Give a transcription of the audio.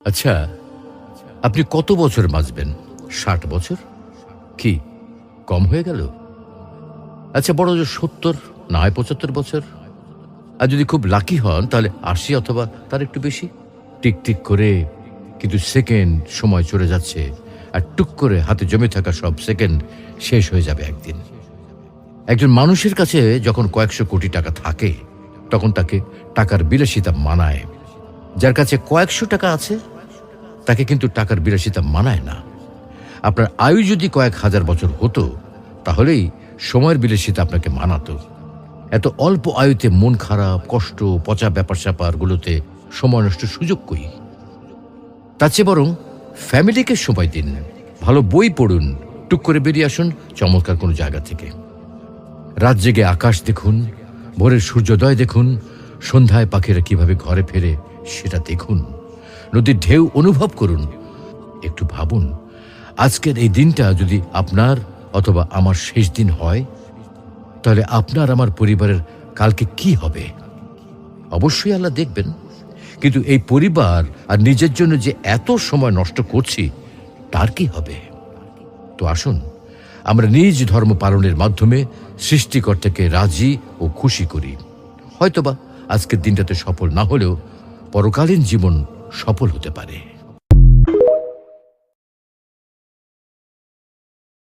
আচ্ছা, আপনি কত বছর বাঁচবেন? ৬০ বছর? কি কম হয়ে গেল? আচ্ছা, বড় জোর ৭০, না হয় ৭৫ বছর। আর যদি খুব লাকি হন তাহলে ৮০ অথবা তার একটু বেশি। টিকটিক করে কিন্তু সেকেন্ড সময় চলে যাচ্ছে, আর টুক করে হাতে জমে থাকা সব সেকেন্ড শেষ হয়ে যাবে একদিন। একজন মানুষের কাছে যখন কয়েকশো কোটি টাকা থাকে তখন তাকে টাকার বিলাসিতা মানায়। যার কাছে কয়েকশো টাকা আছে তাকে কিন্তু টাকার বিলাসিতা মানায় না। আপনার আয়ু যদি কয়েক হাজার বছর হতো তাহলেই সময়ের বিলাসিতা আপনাকে মানাতো। এত অল্প আয়ুতে মন খারাপ, কষ্ট, পচা ব্যাপার স্যাপারগুলোতে সময় নষ্ট সুযোগ কই? তার চেয়ে বরং ফ্যামিলিকে সময় দিন, ভালো বই পড়ুন, টুক করে বেরিয়ে আসুন চমৎকার কোনো জায়গা থেকে। রাত জেগে আকাশ দেখুন, ভোরের সূর্যোদয় দেখুন, সন্ধ্যায় পাখিরা কিভাবে ঘরে ফেরে সেটা দেখুন, নদীর ঢেউ অনুভব করুন। একটু ভাবুন, আজকের এই দিনটা যদি আপনার অথবা আমার শেষ দিন হয় তাহলে আপনার আমার পরিবারের কালকে কি হবে? অবশ্যই আল্লাহ দেখবেন, কিন্তু এই পরিবার আর নিজের জন্য যে এত সময় নষ্ট করছি তার কি হবে? তো আসুন আমরা নিজ ধর্ম পালনের মাধ্যমে সৃষ্টিকর্তাকে রাজি ও খুশি করি। হয়তোবা আজকের দিনটাতে সফল না হলেও পরকালীন জীবন সফল হতে পারে।